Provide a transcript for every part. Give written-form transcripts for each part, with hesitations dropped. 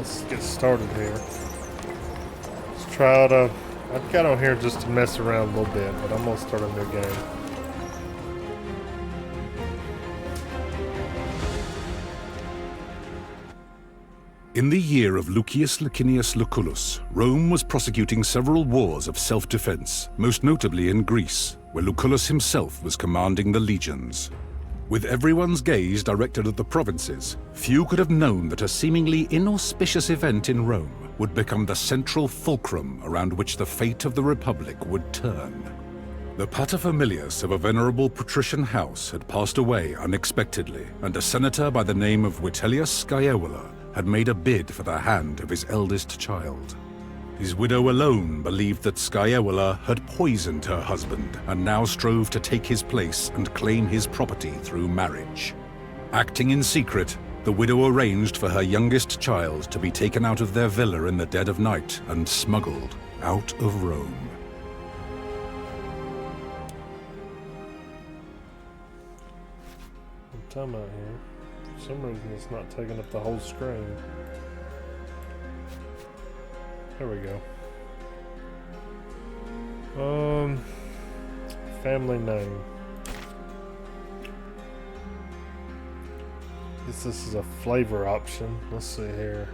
let's get started here. Let's try to. I've got on here just to mess around a little bit, but I'm gonna start a new game. In the year of Lucius Licinius Lucullus, Rome was prosecuting several wars of self-defense, most notably in Greece, where Lucullus himself was commanding the legions. With everyone's gaze directed at the provinces, few could have known that a seemingly inauspicious event in Rome would become the central fulcrum around which the fate of the Republic would turn. The paterfamilias of a venerable patrician house had passed away unexpectedly, and a senator by the name of Vitellius Scaevola had made a bid for the hand of his eldest child. His widow alone believed that Scaevola had poisoned her husband and now strove to take his place and claim his property through marriage. Acting in secret, the widow arranged for her youngest child to be taken out of their villa in the dead of night and smuggled out of Rome. Time out here. For some reason it's not taking up the whole screen. There we go. Family name. Guess this is a flavor option. Let's see here.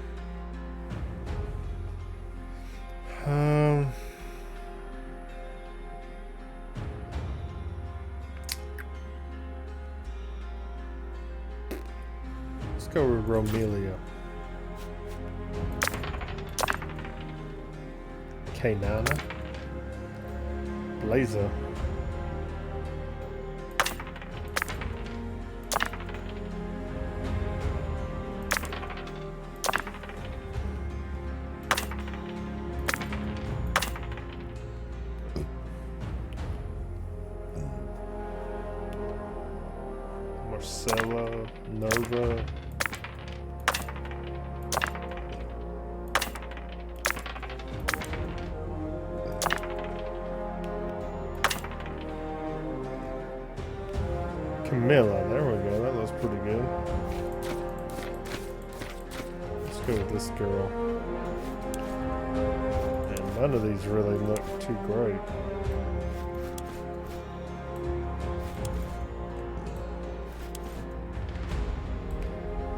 Let's go with Romelia. Kanana. Blazer. Marcella. Nova. Camilla, there we go, that looks pretty good. Let's go with this girl. And none of these really look too great.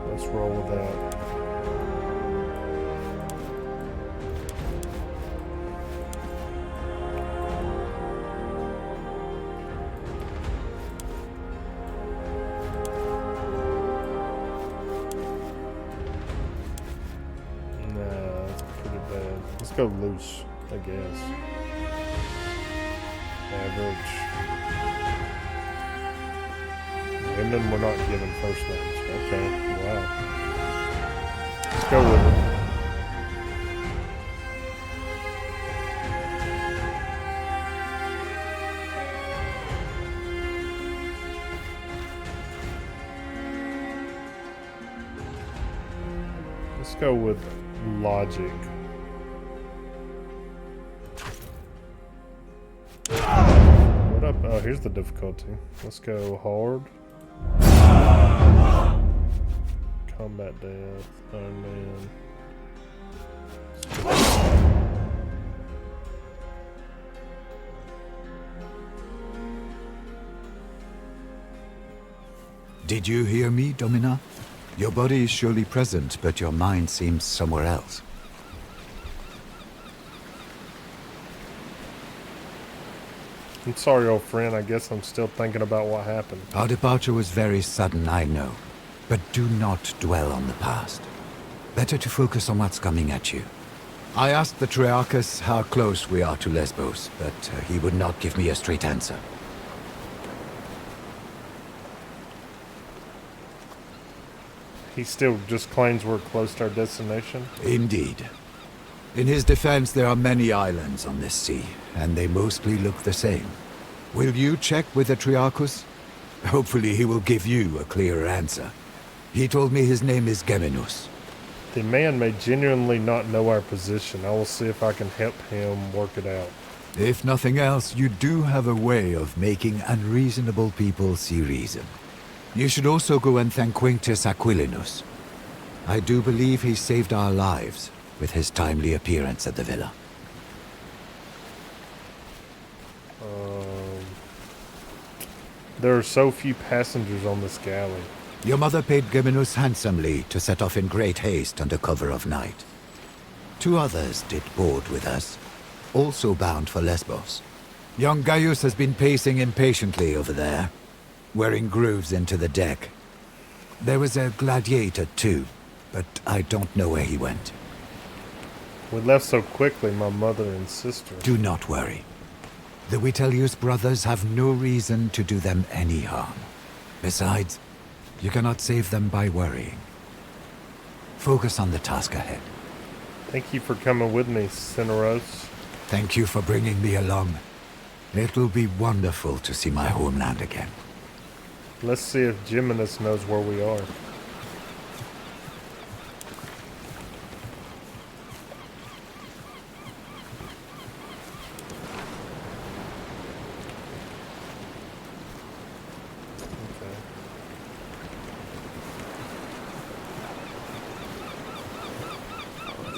Let's roll with that. Let's go loose, I guess. Average. Women we're not given first names. Okay, wow. Let's go with it. Let's go with logic. Oh, here's the difficulty. Let's go hard. Combat death. Iron Man. Did you hear me, Domina? Your body is surely present, but your mind seems somewhere else. I'm sorry, old friend. I guess I'm still thinking about what happened. Our departure was very sudden, I know. But do not dwell on the past. Better to focus on what's coming at you. I asked the Triarchus how close we are to Lesbos, but he would not give me a straight answer. He still just claims we're close to our destination? Indeed. In his defense, there are many islands on this sea, and they mostly look the same. Will you check with the Triarchus? Hopefully he will give you a clearer answer. He told me his name is Geminus. The man may genuinely not know our position. I will see if I can help him work it out. If nothing else, you do have a way of making unreasonable people see reason. You should also go and thank Quintus Aquilinus. I do believe he saved our lives with his timely appearance at the villa. There are so few passengers on this galley. Your mother paid Geminus handsomely to set off in great haste under cover of night. 2 others did board with us, also bound for Lesbos. Young Gaius has been pacing impatiently over there, wearing grooves into the deck. There was a gladiator too, but I don't know where he went. We left so quickly, my mother and sister. Do not worry. The Vitellius brothers have no reason to do them any harm. Besides, you cannot save them by worrying. Focus on the task ahead. Thank you for coming with me, Cineros. Thank you for bringing me along. It'll be wonderful to see my homeland again. Let's see if Geminus knows where we are.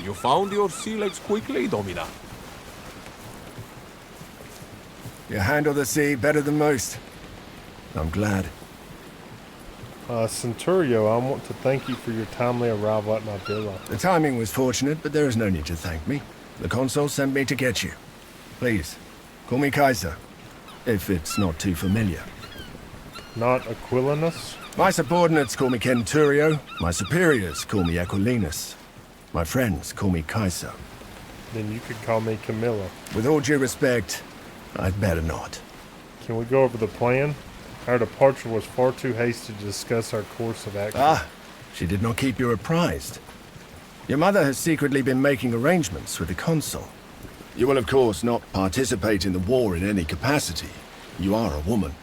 You found your sea legs quickly, Domina. You handle the sea better than most. I'm glad. Centurio, I want to thank you for your timely arrival at my villa. The timing was fortunate, but there is no need to thank me. The consul sent me to get you. Please, call me Kaiser, if it's not too familiar. Not Aquilinus? My subordinates call me Centurio, my superiors call me Aquilinus. My friends call me Kaiser. Then you could call me Camilla. With all due respect, I'd better not. Can we go over the plan? Our departure was far too hasty to discuss our course of action. Ah, she did not keep you apprised. Your mother has secretly been making arrangements with the consul. You will, of course, not participate in the war in any capacity. You are a woman.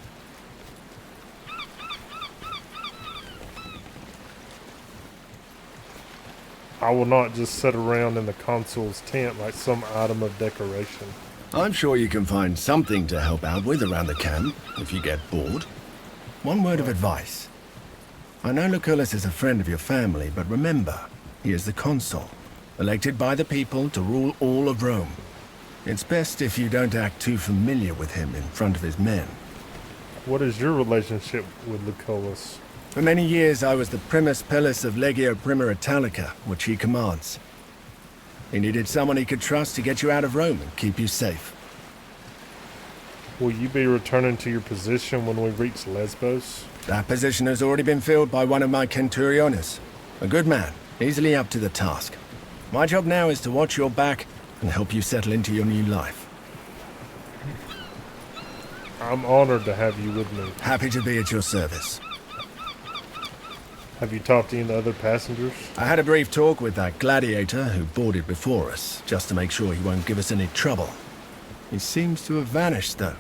I will not just sit around in the consul's tent like some item of decoration. I'm sure you can find something to help out with around the camp, if you get bored. One word of advice. I know Lucullus is a friend of your family, but remember, he is the consul, elected by the people to rule all of Rome. It's best if you don't act too familiar with him in front of his men. What is your relationship with Lucullus? For many years I was the primus pilus of Legio Prima Italica, which he commands. He needed someone he could trust to get you out of Rome and keep you safe. Will you be returning to your position when we reach Lesbos? That position has already been filled by one of my Centuriones. A good man, easily up to the task. My job now is to watch your back and help you settle into your new life. I'm honored to have you with me. Happy to be at your service. Have you talked to any other passengers? I had a brief talk with that gladiator who boarded before us, just to make sure he won't give us any trouble. He seems to have vanished, though.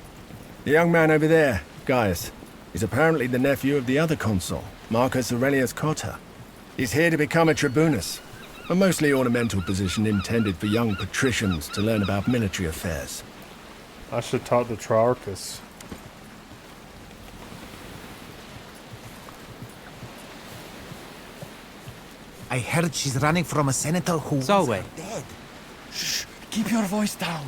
The young man over there, Gaius, is apparently the nephew of the other consul, Marcus Aurelius Cotta. He's here to become a tribunus, a mostly ornamental position intended for young patricians to learn about military affairs. I should talk to Triarchus. I heard she's running from a senator who was Solway. dead. Shh! Keep your voice down.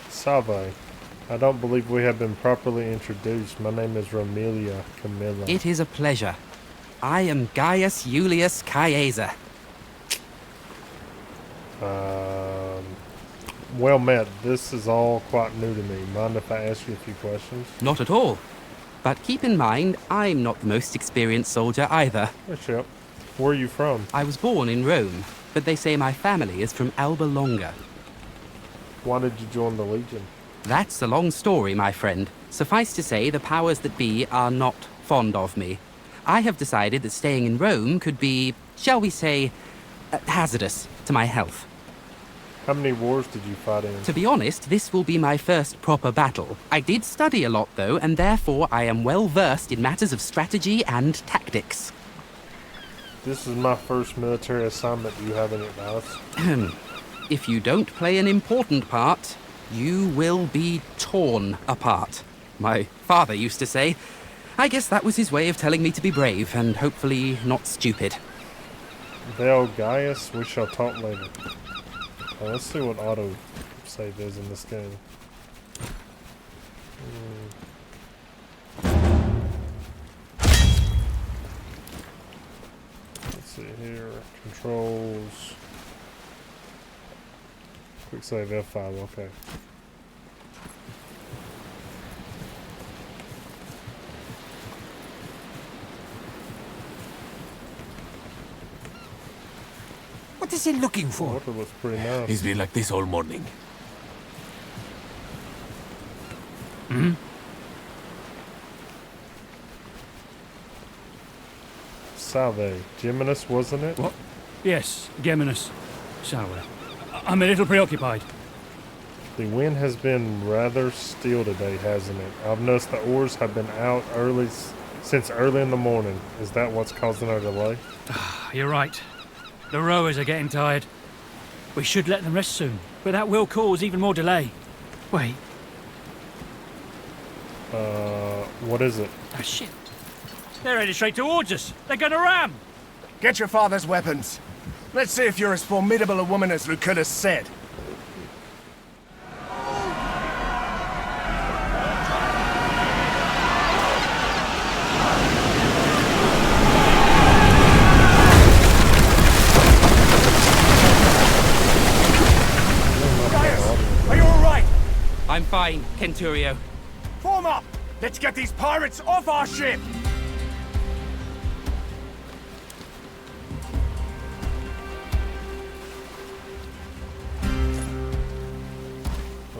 Salve. I don't believe we have been properly introduced. My name is Romelia Camilla. It is a pleasure. I am Gaius Julius Caesar. Well met. This is all quite new to me. Mind if I ask you a few questions? Not at all. But keep in mind, I'm not the most experienced soldier either. Yes, yep. Where are you from? I was born in Rome, but they say my family is from Alba Longa. Why did you join the Legion? That's a long story, my friend. Suffice to say, the powers that be are not fond of me. I have decided that staying in Rome could be, shall we say, hazardous to my health. How many wars did you fight in? To be honest, this will be my first proper battle. I did study a lot, though, and therefore I am well versed in matters of strategy and tactics. This is my first military assignment. Do you have any advice? If you don't play an important part, you will be torn apart. My father used to say, I guess that was his way of telling me to be brave and hopefully not stupid. Vel Gaius, we shall talk later. Let's see what auto save is in this game. Let's see here. Controls. Quick save F5, okay. What is he looking for? Water looks pretty nice. He's been like this all morning. Salve. Geminus, wasn't it? What? Yes, Geminus. Salve. I'm a little preoccupied. The wind has been rather still today, hasn't it? I've noticed the oars have been out since early in the morning. Is that what's causing our delay? You're right. The rowers are getting tired. We should let them rest soon, but that will cause even more delay. Wait. What is it? Ah, shit. They're headed straight towards us. They're gonna ram. Get your father's weapons. Let's see if you're as formidable a woman as Lucullus said. Gaius, are you all right? I'm fine, Kenturio. Form up! Let's get these pirates off our ship!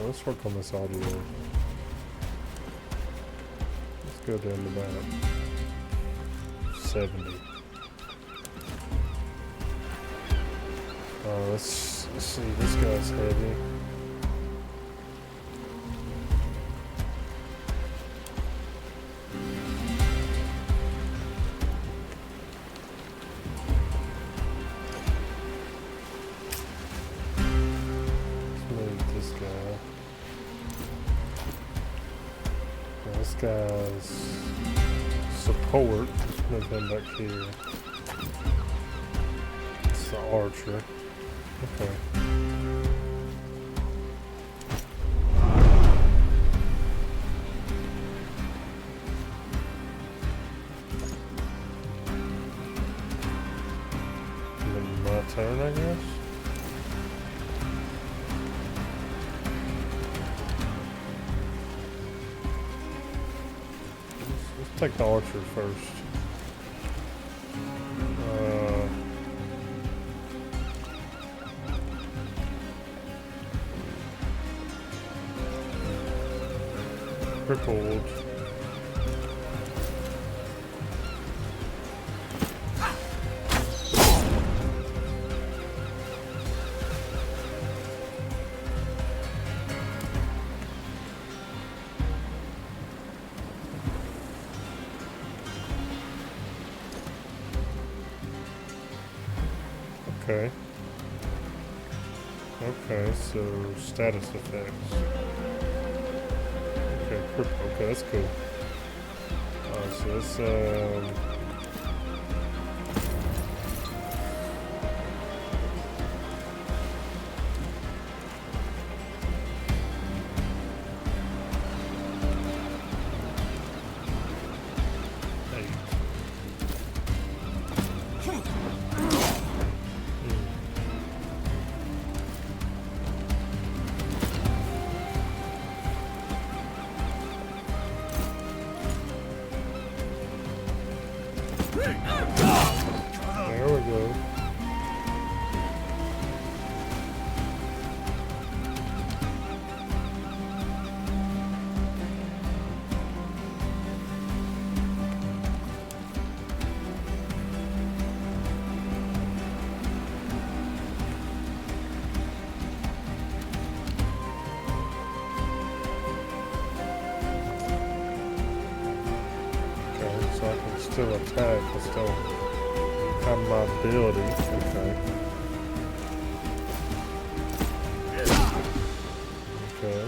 Let's work on this audio. Let's go down to about 70. Let's see, this guy's heavy. This guy's support. Let's move him back here. It's the archer. Okay. And then my turn, I guess. Take the archer first. Crippled. Okay. Okay, so status effects. Okay, cripple. Okay, that's cool. Alright, so let's there we go. Okay, so I can still attack, I still have my ability. Okay. Okay.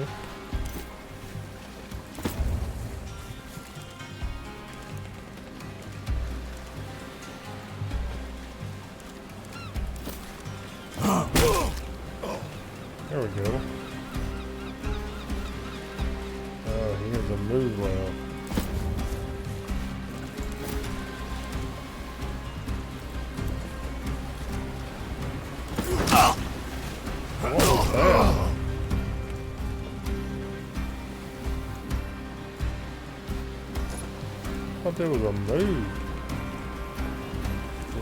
There we go. Oh, here's a move well. What was that? I thought there was a move.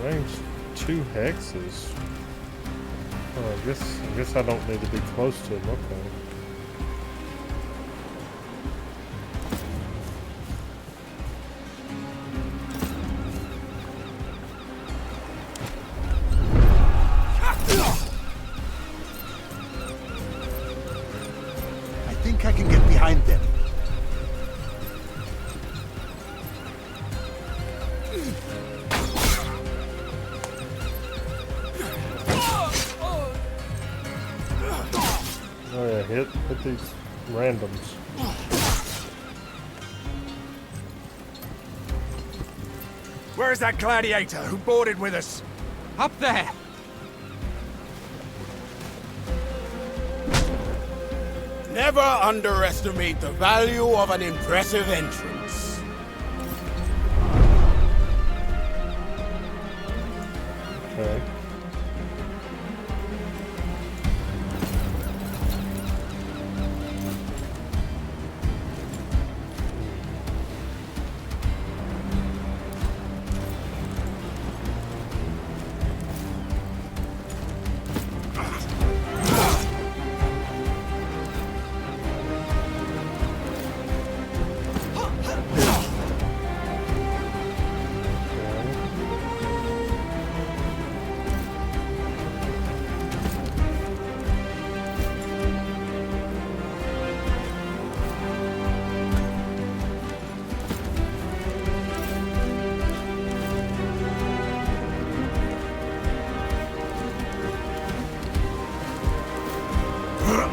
Range 2 hexes. Oh, I guess I don't need to be close to him. Okay. I think I can get behind them. Oh yeah, hit these randoms. Where's that gladiator who boarded with us? Up there! Never underestimate the value of an impressive entrance. Okay.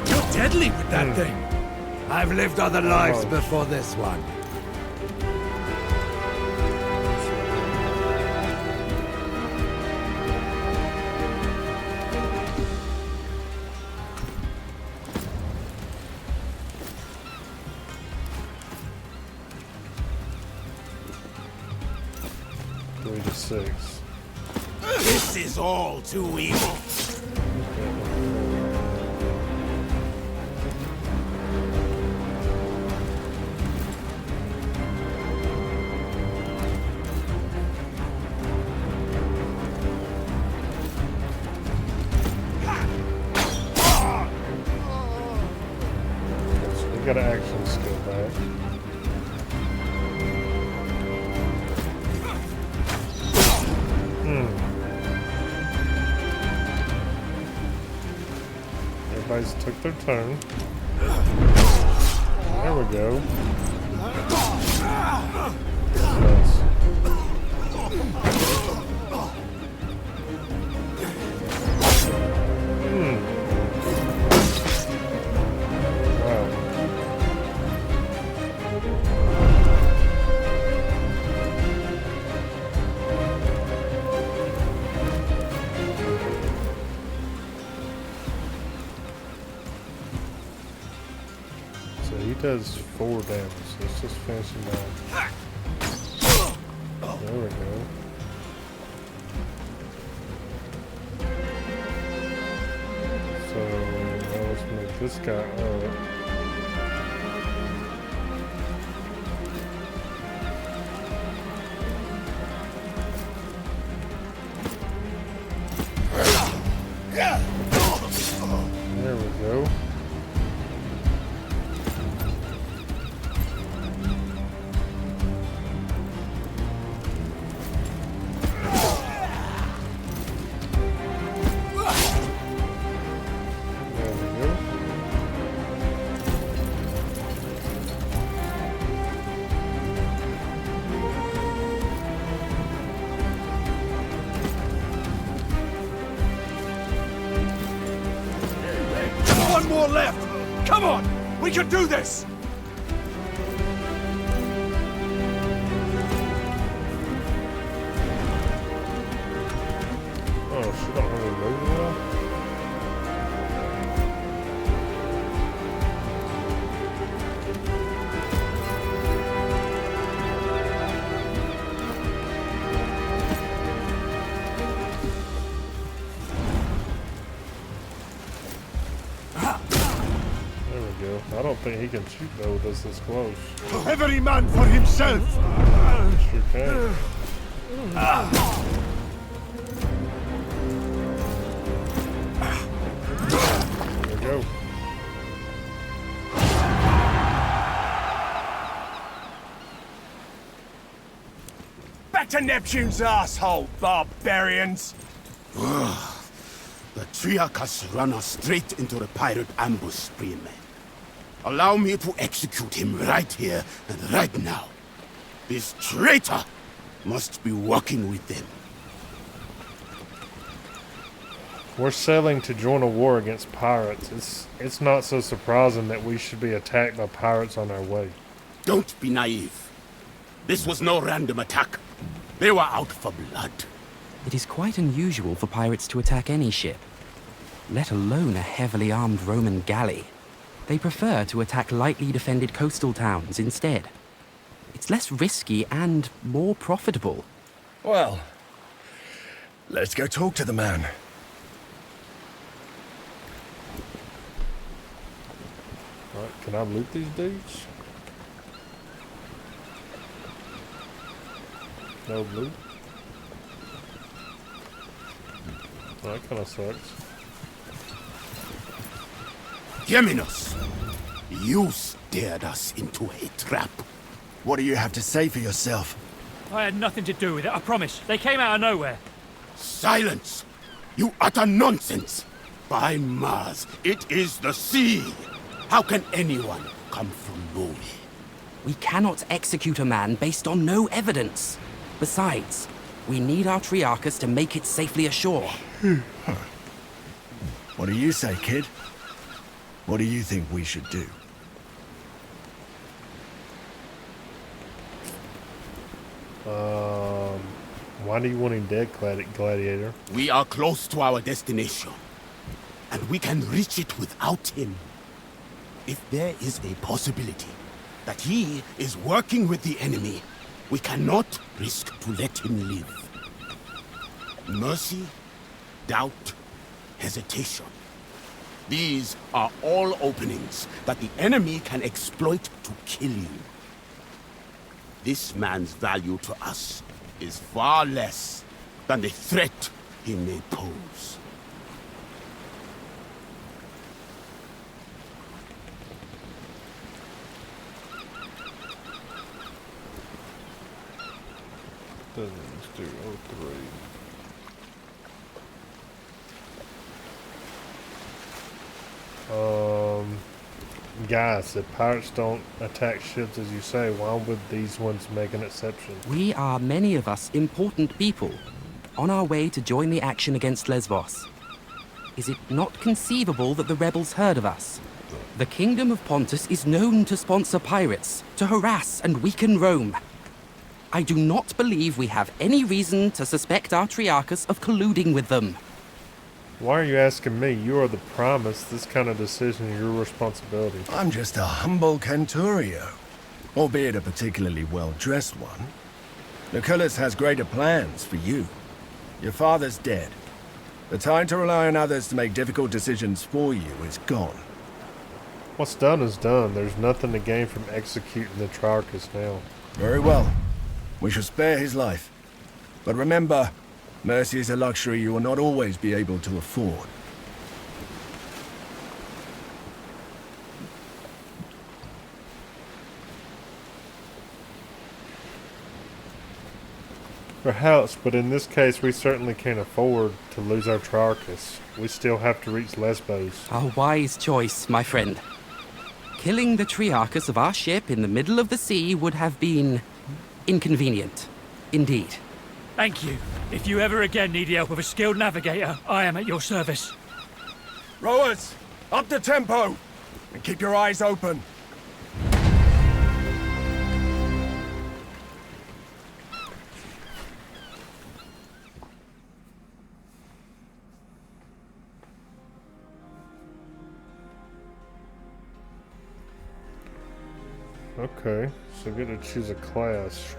You're deadly with that thing. I've lived other lives before this one. Three to 6. This is all too evil. So we got an action skill back. Everybody's took their turn. There we go. Nice. Wow. So he does 4 damage. Let's just finish him off. There we go. So now let's make this guy up. There we go. There we go. One more left! Come on! We can do this! Oh, she don't really move well. I don't think he can shoot though with us this close. Every man for himself! Sure can. There we go. Back to Neptune's asshole, barbarians! The Triarchus run us straight into the pirate ambush, Spearman. Allow me to execute him right here and right now. This traitor must be working with them. We're sailing to join a war against pirates. It's not so surprising that we should be attacked by pirates on our way. Don't be naive. This was no random attack. They were out for blood. It is quite unusual for pirates to attack any ship, let alone a heavily armed Roman galley. They prefer to attack lightly defended coastal towns instead. It's less risky and more profitable. Well, let's go talk to the man. Alright, can I loot these dudes? No loot? That kind of sucks. Geminos, you steered us into a trap. What do you have to say for yourself? I had nothing to do with it, I promise. They came out of nowhere. Silence! You utter nonsense! By Mars, it is the sea! How can anyone come from nowhere? We cannot execute a man based on no evidence. Besides, we need our Triarchus to make it safely ashore. What do you say, kid? What do you think we should do? Why do you want him dead, Gladiator? We are close to our destination, and we can reach it without him. If there is a possibility that he is working with the enemy, we cannot risk to let him live. Mercy, doubt, hesitation. These are all openings that the enemy can exploit to kill you. This man's value to us is far less than the threat he may pose. Let's do 03. Guys, if pirates don't attack ships as you say, why would these ones make an exception? We are, many of us, important people, on our way to join the action against Lesbos. Is it not conceivable that the rebels heard of us? The Kingdom of Pontus is known to sponsor pirates, to harass and weaken Rome. I do not believe we have any reason to suspect our Triarchus of colluding with them. Why are you asking me? You are the Primus. This kind of decision is your responsibility. I'm just a humble Canturio, albeit a particularly well-dressed one. Lucullus has greater plans for you. Your father's dead. The time to rely on others to make difficult decisions for you is gone. What's done is done. There's nothing to gain from executing the Triarchus now. Very well. We shall spare his life. But remember, mercy is a luxury you will not always be able to afford. Perhaps, but in this case we certainly can't afford to lose our Triarchus. We still have to reach Lesbos. A wise choice, my friend. Killing the Triarchus of our ship in the middle of the sea would have been inconvenient. Indeed. Thank you. If you ever again need the help of a skilled navigator, I am at your service. Rowers, up the tempo! And keep your eyes open. Okay, so get to choose a class.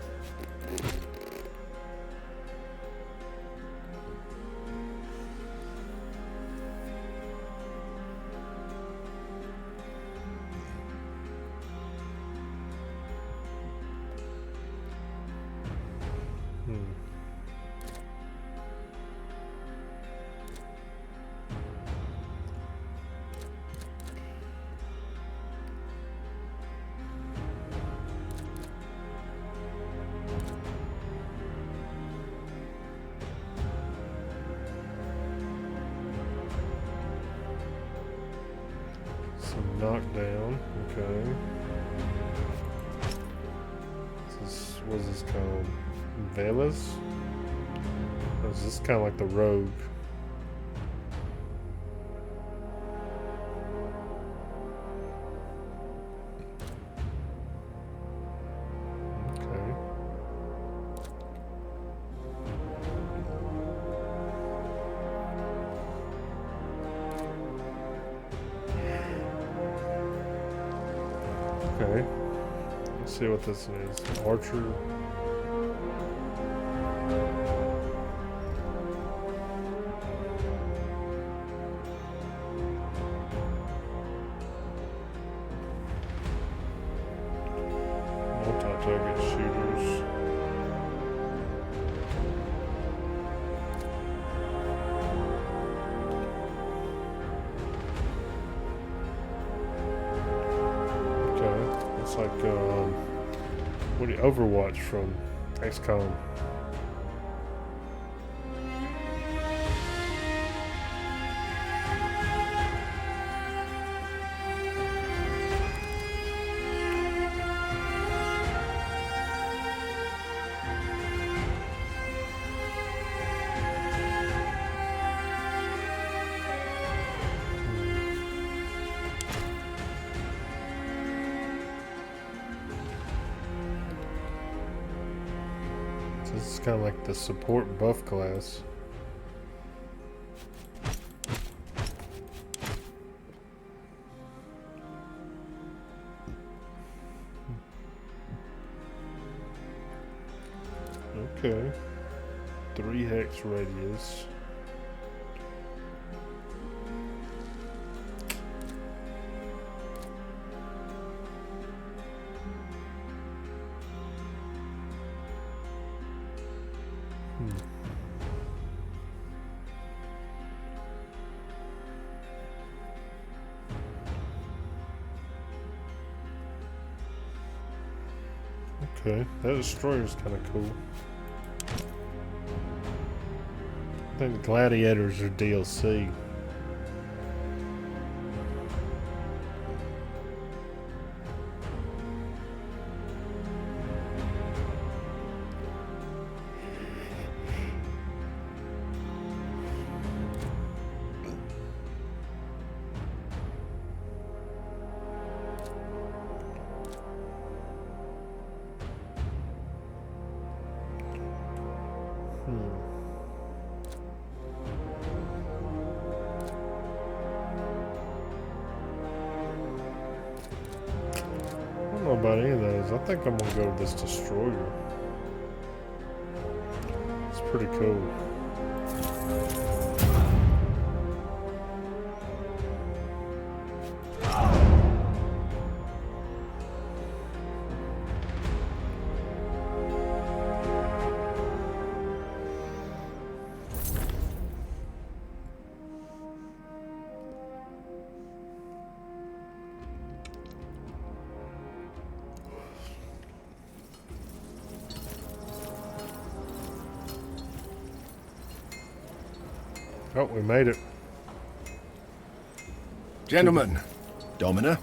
knockdown. Okay. What is this called? Velas? Or is this kind of like the rogue? Okay. Okay. Let's see what this is. Archer. Multi-target shooters. Okay. It's like what do you Overwatch from XCOM? This is kind of like the support buff class. Okay. 3 hex radius. Okay, that destroyer's kind of cool. I think the gladiators are DLC. I don't know about any of those. I think I'm gonna go with this destroyer. It's pretty cool. Oh, we made it. Gentlemen, Domina,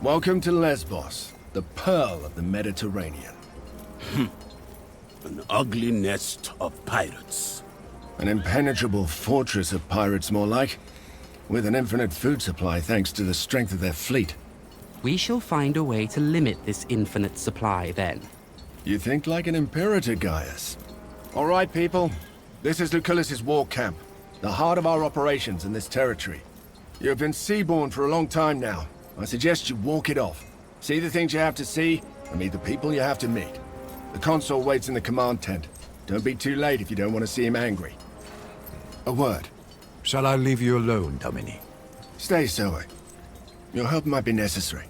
welcome to Lesbos, the pearl of the Mediterranean. An ugly nest of pirates. An impenetrable fortress of pirates, more like, with an infinite food supply thanks to the strength of their fleet. We shall find a way to limit this infinite supply then. You think like an imperator, Gaius. All right, people. This is Lucullus's war camp, the heart of our operations in this territory. You have been seaborne for a long time now. I suggest you walk it off. See the things you have to see, and meet the people you have to meet. The consul waits in the command tent. Don't be too late if you don't want to see him angry. A word. Shall I leave you alone, Domini? Stay, Zoe. Your help might be necessary.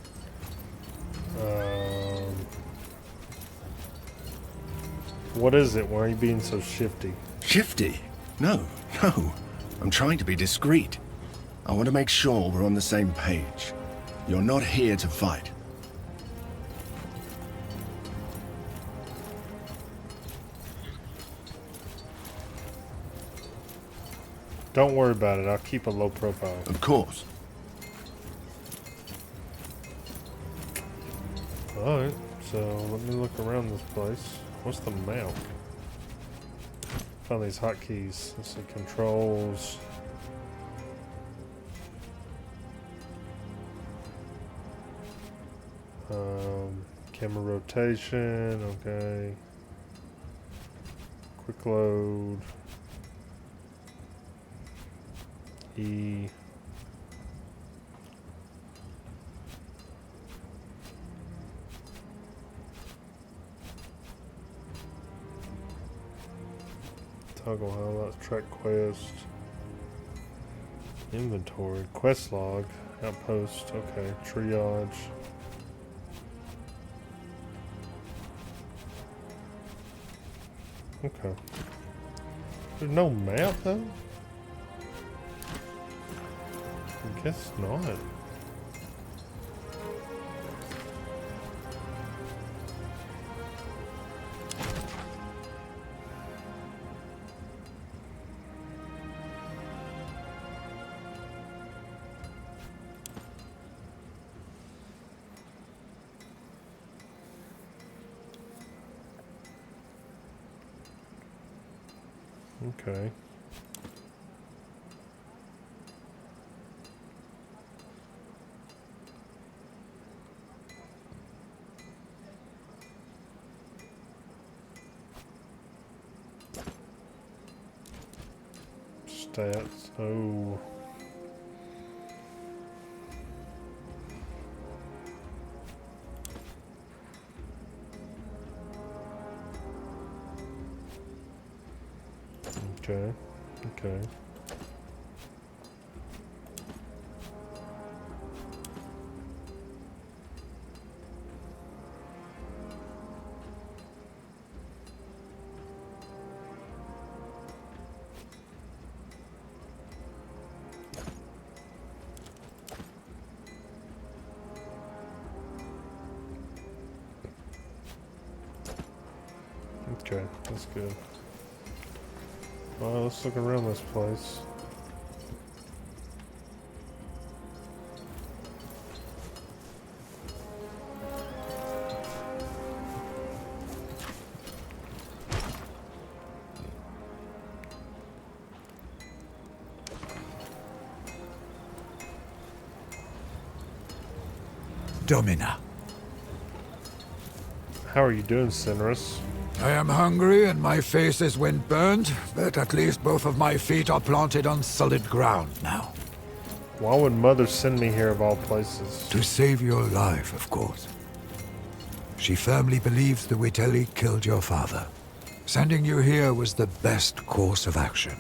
What is it? Why are you being so shifty? Shifty? No. I'm trying to be discreet. I want to make sure we're on the same page. You're not here to fight. Don't worry about it. I'll keep a low profile. Of course. Alright, so let me look around this place. What's the map? Found these hotkeys. Let's see, controls. Camera rotation, okay. Quick load. E. Toggle highlights, track quest. Inventory, quest log, outpost, okay, triage. Okay. There's no map though? I guess not. Okay. Stats. Oh. Okay. Okay. Okay, that's good. Well, let's look around this place. Domina. How are you doing, Cinerus? I am hungry and my face is wind-burned, but at least both of my feet are planted on solid ground now. Why would Mother send me here of all places? To save your life, of course. She firmly believes the Witeli killed your father. Sending you here was the best course of action.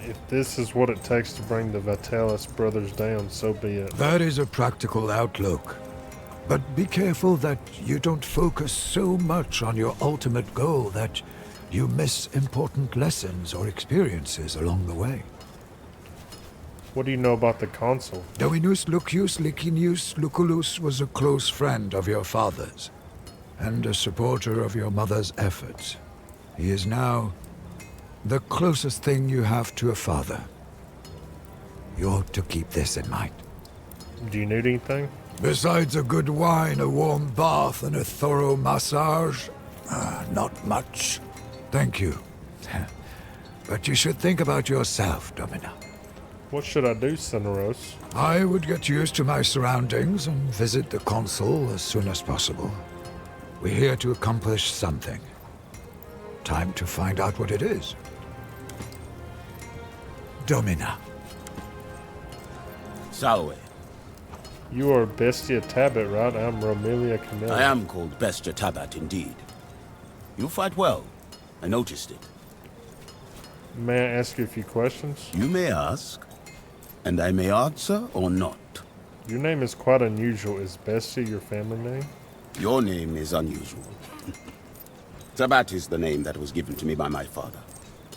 If this is what it takes to bring the Vitalis brothers down, so be it. That is a practical outlook. But be careful that you don't focus so much on your ultimate goal that you miss important lessons or experiences along the way. What do you know about the consul? Dominus Lucius Licinius Lucullus was a close friend of your father's, and a supporter of your mother's efforts. He is now the closest thing you have to a father. You ought to keep this in mind. Do you need anything? Besides a good wine, a warm bath, and a thorough massage, not much. Thank you. But you should think about yourself, Domina. What should I do, Cineros? I would get used to my surroundings and visit the consul as soon as possible. We're here to accomplish something. Time to find out what it is. Domina. Salwe. You are Bestia Tabit, right? I'm Romelia Camilla. I am called Bestia Tabat indeed. You fight well. I noticed it. May I ask you a few questions? You may ask, and I may answer or not. Your name is quite unusual. Is Bestia your family name? Your name is unusual. Tabat is the name that was given to me by my father.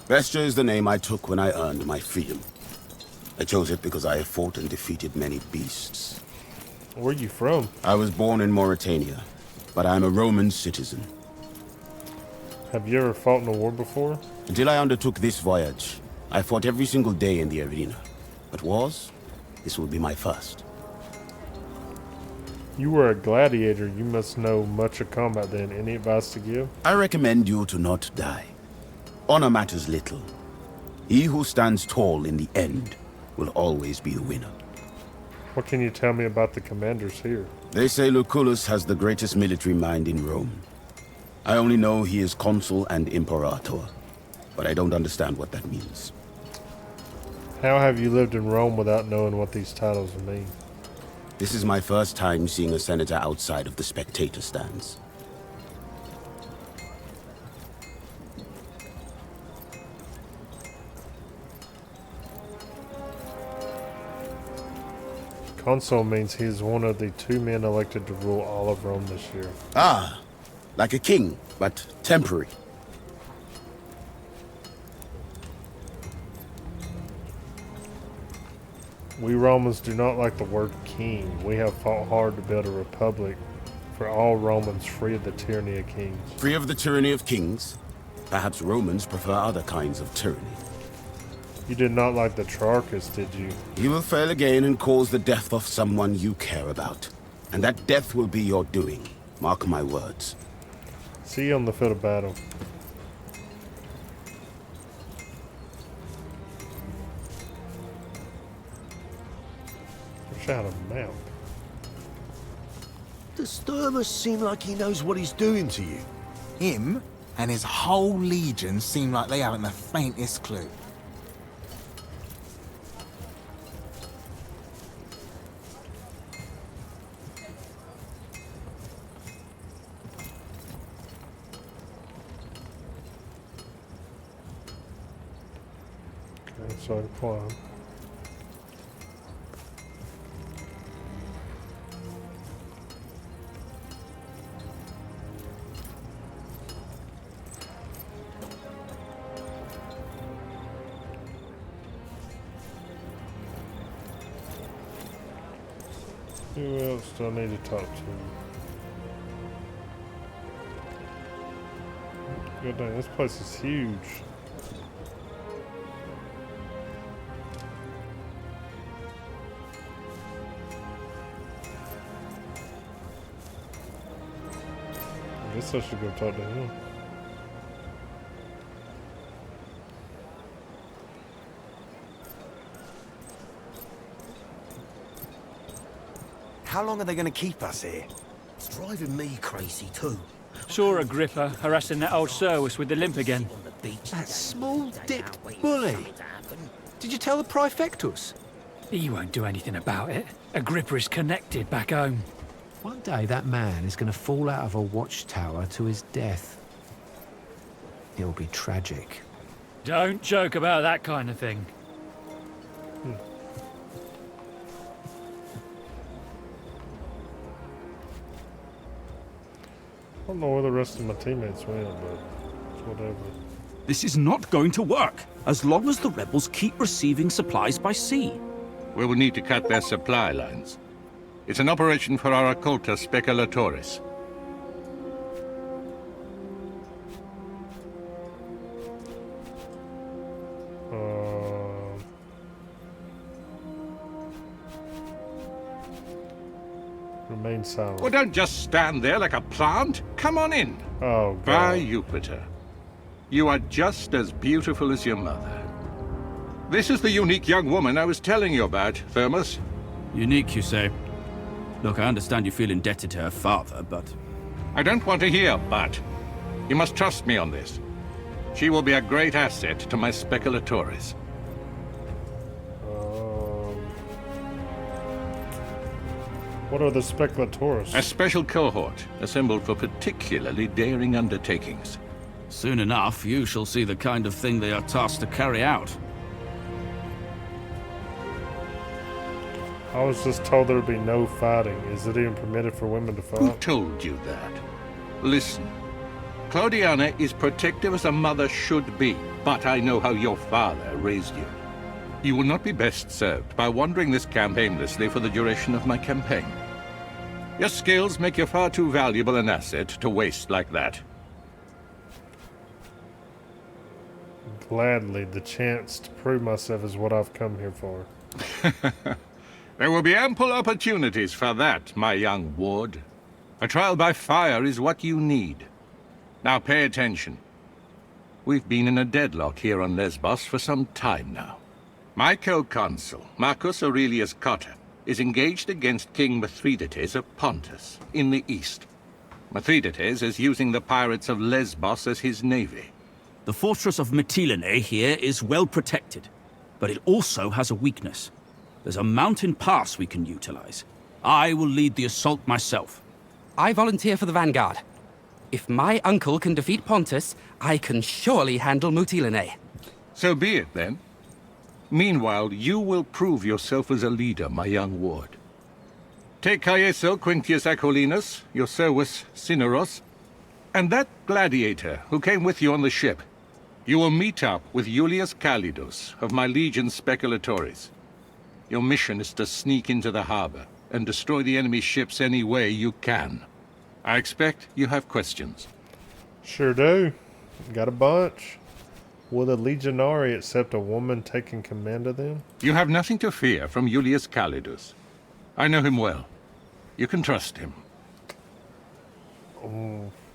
Bestia is the name I took when I earned my freedom. I chose it because I have fought and defeated many beasts. Where are you from? I was born in Mauritania, but I am a Roman citizen. Have you ever fought in a war before? Until I undertook this voyage, I fought every single day in the arena. But wars, this will be my first. You were a gladiator. You must know much of combat then. Any advice to give? I recommend you to not die. Honor matters little. He who stands tall in the end will always be the winner. What can you tell me about the commanders here? They say Lucullus has the greatest military mind in Rome. I only know he is consul and imperator, but I don't understand what that means. How have you lived in Rome without knowing what these titles mean? This is my first time seeing a senator outside of the spectator stands. Consul means he is one of the 2 men elected to rule all of Rome this year. Ah, like a king, but temporary. We Romans do not like the word king. We have fought hard to build a republic for all Romans free of the tyranny of kings. Free of the tyranny of kings? Perhaps Romans prefer other kinds of tyranny. You did not like the Trarchus, did you? He will fail again and cause the death of someone you care about. And that death will be your doing. Mark my words. See you on the field of battle. Wish I had a map. Does Thermus seem like he knows what he's doing to you? Him and his whole legion seem like they haven't the faintest clue. Okay, so I can climb. Who else do I need to talk to? God dang, this place is huge. I guess I should go talk to him. How long are they going to keep us here? It's driving me crazy too. Saw Agrippa harassing that old Servus with the limp again. That small-dipped bully. Did you tell the Praefectus? He won't do anything about it. Agrippa is connected back home. One day that man is going to fall out of a watchtower to his death. It'll be tragic. Don't joke about that kind of thing. I don't know where the rest of my teammates went, but it's whatever. This is not going to work, as long as the rebels keep receiving supplies by sea. We will need to cut their supply lines. It's an operation for our occulta speculatoris. Remain silent. Well, don't just stand there like a plant. Come on in. Oh, God. By Jupiter. You are just as beautiful as your mother. This is the unique young woman I was telling you about, Thermus. Unique, you say? Look, I understand you feel indebted to her father, but... I don't want to hear but. You must trust me on this. She will be a great asset to my speculatoris. What are the speculatoris? A special cohort, assembled for particularly daring undertakings. Soon enough, you shall see the kind of thing they are tasked to carry out. I was just told there would be no fighting. Is it even permitted for women to Who fight? told you that? Listen. Claudiana is protective as a mother should be, but I know how your father raised you. You will not be best served by wandering this camp aimlessly for the duration of my campaign. Your skills make you far too valuable an asset to waste like that. Gladly, the chance to prove myself is what I've come here for. There will be ample opportunities for that, my young ward. A trial by fire is what you need. Now pay attention. We've been in a deadlock here on Lesbos for some time now. My co-consul, Marcus Aurelius Cotta, is engaged against King Mithridates of Pontus, in the east. Mithridates is using the pirates of Lesbos as his navy. The fortress of Mytilene here is well protected, but it also has a weakness. There's a mountain pass we can utilize. I will lead the assault myself. I volunteer for the vanguard. If my uncle can defeat Pontus, I can surely handle Mytilene. So be it, then. Meanwhile, you will prove yourself as a leader, my young ward. Take Caeso Quintius Acollinus, your Servus Cineros, and that gladiator who came with you on the ship. You will meet up with Julius Calidus of my legion Speculatores. Your mission is to sneak into the harbor and destroy the enemy ships any way you can. I expect you have questions. Sure do. Got a bunch. Will the Legionari accept a woman taking command of them? You have nothing to fear from Julius Calidus. I know him well. You can trust him.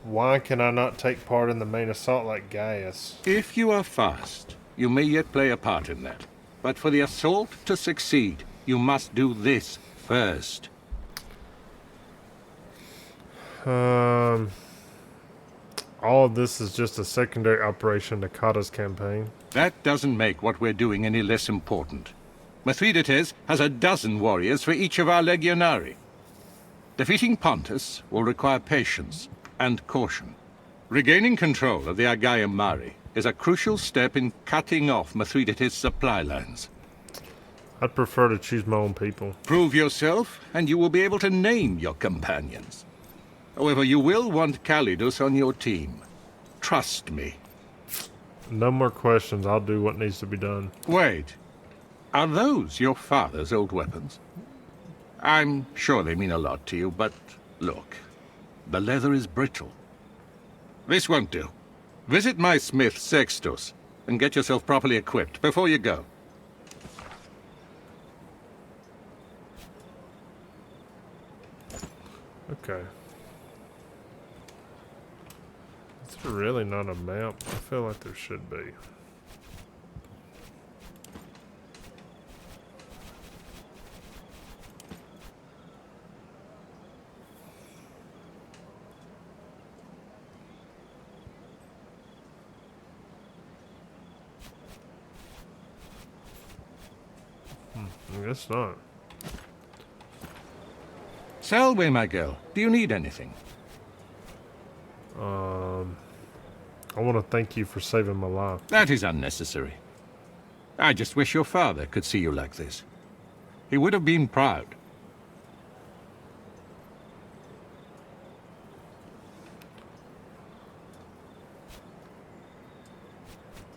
Why can I not take part in the main assault like Gaius? If you are fast, you may yet play a part in that. But for the assault to succeed, you must do this first. All of this is just a secondary operation to Cotta's campaign. That doesn't make what we're doing any less important. Mithridates has a dozen warriors for each of our legionari. Defeating Pontus will require patience and caution. Regaining control of the Aegaeum Mare is a crucial step in cutting off Mithridates' supply lines. I'd prefer to choose my own people. Prove yourself, and you will be able to name your companions. However, you will want Calidus on your team. Trust me. No more questions. I'll do what needs to be done. Wait. Are those your father's old weapons? I'm sure they mean a lot to you, but look. The leather is brittle. This won't do. Visit my smith, Sextus, and get yourself properly equipped before you go. Okay. It's really not a map. I feel like there should be. I guess not. Selway, my girl, do you need anything? I want to thank you for saving my life. That is unnecessary. I just wish your father could see you like this. He would have been proud.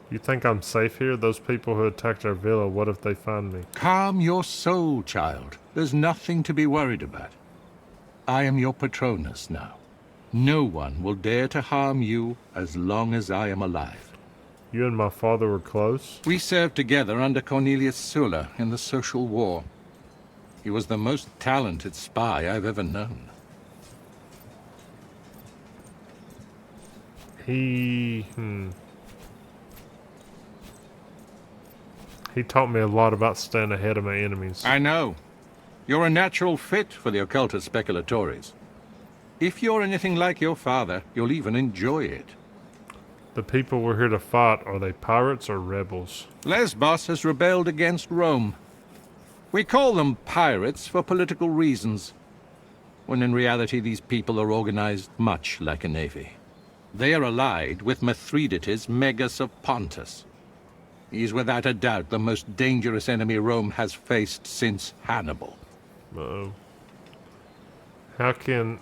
You think I'm safe here? Those people who attacked our villa, what if they find me? Calm your soul, child. There's nothing to be worried about. I am your Patronus now. No one will dare to harm you as long as I am alive. You and my father were close? We served together under Cornelius Sulla in the Social War. He was the most talented spy I've ever known. He taught me a lot about staying ahead of my enemies. I know. You're a natural fit for the Occultus Speculatores. If you're anything like your father, you'll even enjoy it. The people we're here to fight, are they pirates or rebels? Lesbos has rebelled against Rome. We call them pirates for political reasons, when in reality these people are organized much like a navy. They are allied with Mithridates, Megas of Pontus. He's without a doubt the most dangerous enemy Rome has faced since Hannibal. Uh-oh. How can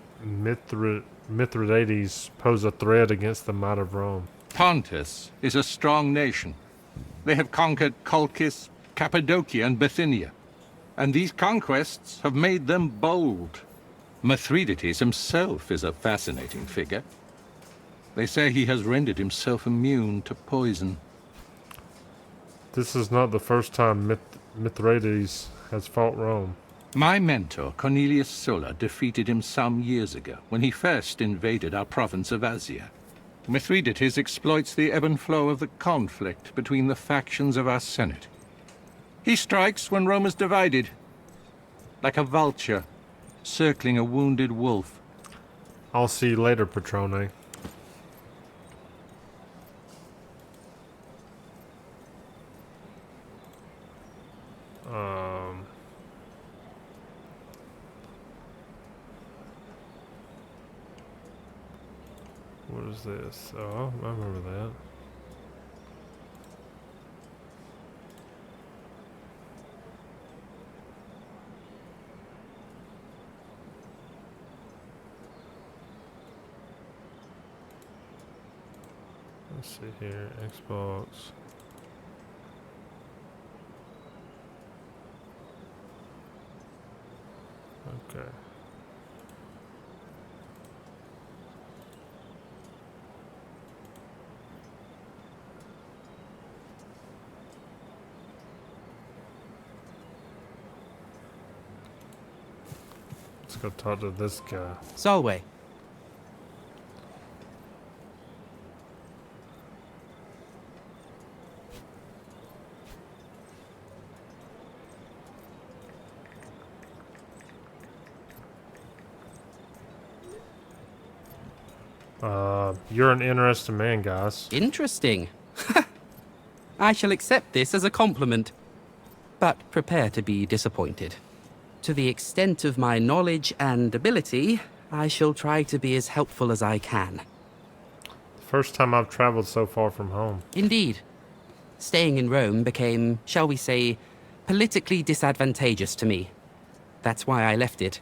Mithridates pose a threat against the might of Rome? Pontus is a strong nation. They have conquered Colchis, Cappadocia, and Bithynia. And these conquests have made them bold. Mithridates himself is a fascinating figure. They say he has rendered himself immune to poison. This is not the first time Mithridates has fought Rome. My mentor, Cornelius Sulla, defeated him some years ago when he first invaded our province of Asia. Mithridates exploits the ebb and flow of the conflict between the factions of our Senate. He strikes when Rome is divided, like a vulture circling a wounded wolf. I'll see you later, Petrone. What is this? Oh, I remember that. Let's see here, Xbox. Okay. Let's go talk to this guy. Solway. You're an interesting man, guys. Interesting. I shall accept this as a compliment, but prepare to be disappointed. To the extent of my knowledge and ability, I shall try to be as helpful as I can. First time I've traveled so far from home. Indeed. Staying in Rome became, shall we say, politically disadvantageous to me. That's why I left it.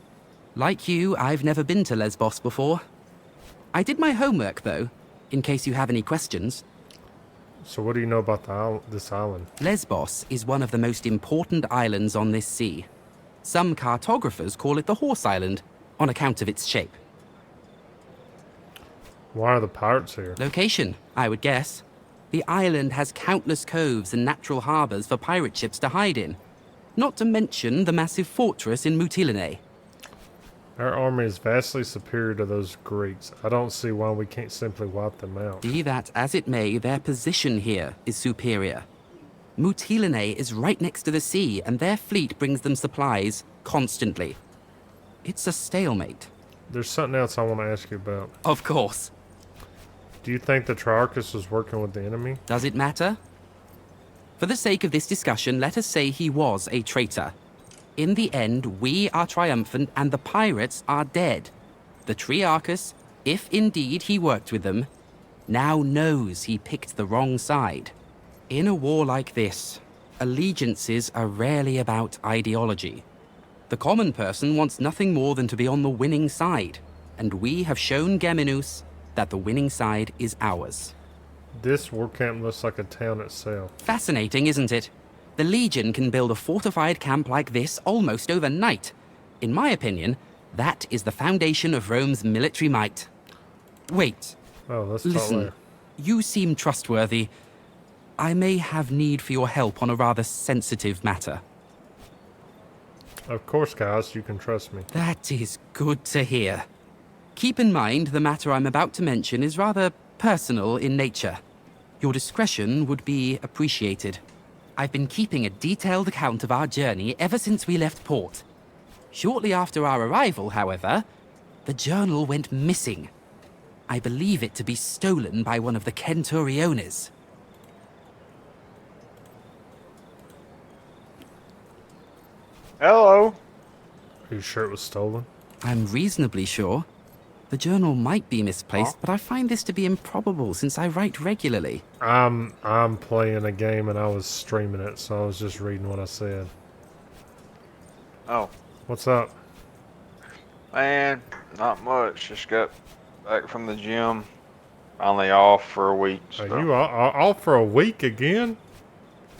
Like you, I've never been to Lesbos before. I did my homework, though, in case you have any questions. So what do you know about this island? Lesbos is one of the most important islands on this sea. Some cartographers call it the Horse Island, on account of its shape. Why are the pirates here? Location, I would guess. The island has countless coves and natural harbors for pirate ships to hide in. Not to mention the massive fortress in Mytilene. Our army is vastly superior to those Greeks. I don't see why we can't simply wipe them out. Be that as it may, their position here is superior. Mytilene is right next to the sea, and their fleet brings them supplies constantly. It's a stalemate. There's something else I want to ask you about. Of course. Do you think the Triarchus was working with the enemy? Does it matter? For the sake of this discussion, let us say he was a traitor. In the end, we are triumphant and the pirates are dead. The Triarchus, if indeed he worked with them, now knows he picked the wrong side. In a war like this, allegiances are rarely about ideology. The common person wants nothing more than to be on the winning side, and we have shown Geminus that the winning side is ours. This war camp looks like a town itself. Fascinating, isn't it? The Legion can build a fortified camp like this almost overnight. In my opinion, that is the foundation of Rome's military might. Wait. Oh, let's listen. talk. You seem trustworthy. I may have need for your help on a rather sensitive matter. Of course, guys, you can trust me. That is good to hear. Keep in mind the matter I'm about to mention is rather personal in nature. Your discretion would be appreciated. I've been keeping a detailed account of our journey ever since we left port. Shortly after our arrival, however, the journal went missing. I believe it to be stolen by one of the Centuriones. Hello. Are you sure it was stolen? I'm reasonably sure. The journal might be misplaced, but I find this to be improbable since I write regularly. I'm playing a game and I was streaming it, so I was just reading what I said. Oh. What's up? Man, not much. Just got back from the gym. Finally off for a week. So. Are you off for a week again?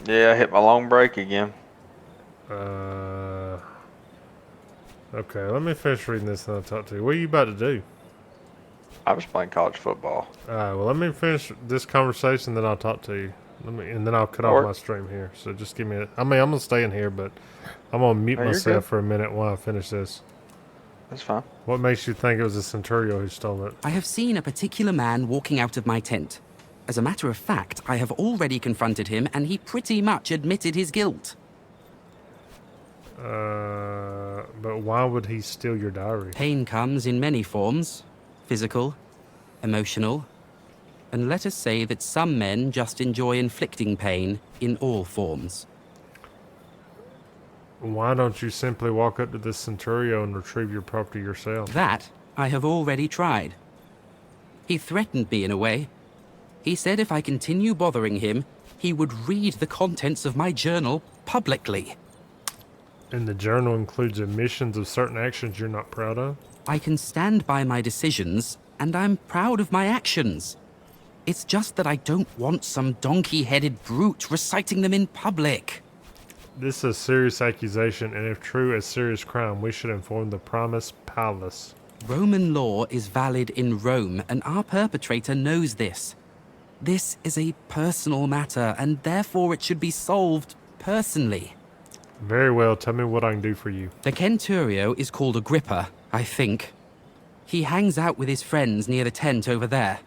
Yeah, I hit my long break again. Okay, let me finish reading this and I'll talk to you. What are you about to do? I was playing college football. Alright, well, let me finish this conversation, then I'll talk to you. And then I'll cut off my stream here. So just give me I mean, I'm gonna stay in here, but I'm gonna mute myself for a minute while I finish this. That's fine. What makes you think it was a Centurio who stole it? I have seen a particular man walking out of my tent. As a matter of fact, I have already confronted him, and he pretty much admitted his guilt. But why would he steal your diary? Pain comes in many forms. Physical, emotional, and let us say that some men just enjoy inflicting pain in all forms. Why don't you simply walk up to this Centurio and retrieve your property yourself? That I have already tried. He threatened me in a way. He said if I continue bothering him, he would read the contents of my journal publicly. And the journal includes admissions of certain actions you're not proud of? I can stand by my decisions, and I'm proud of my actions. It's just that I don't want some donkey-headed brute reciting them in public. This is a serious accusation, and if true, a serious crime. We should inform the Primus Palace. Roman law is valid in Rome, and our perpetrator knows this. This is a personal matter, and therefore it should be solved personally. Very well, tell me what I can do for you. The Centurio is called Agrippa, I think. He hangs out with his friends near the tent over there.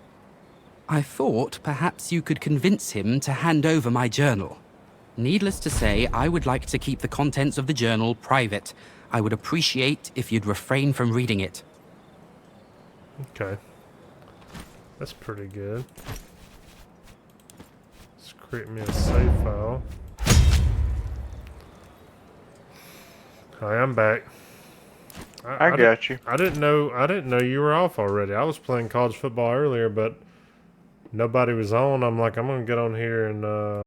I thought perhaps you could convince him to hand over my journal. Needless to say, I would like to keep the contents of the journal private. I would appreciate if you'd refrain from reading it. Okay. That's pretty good. Let's create me a save file. Hi, I'm back. I got you. I didn't know you were off already. I was playing college football earlier, but nobody was on. I'm like, I'm gonna get on here and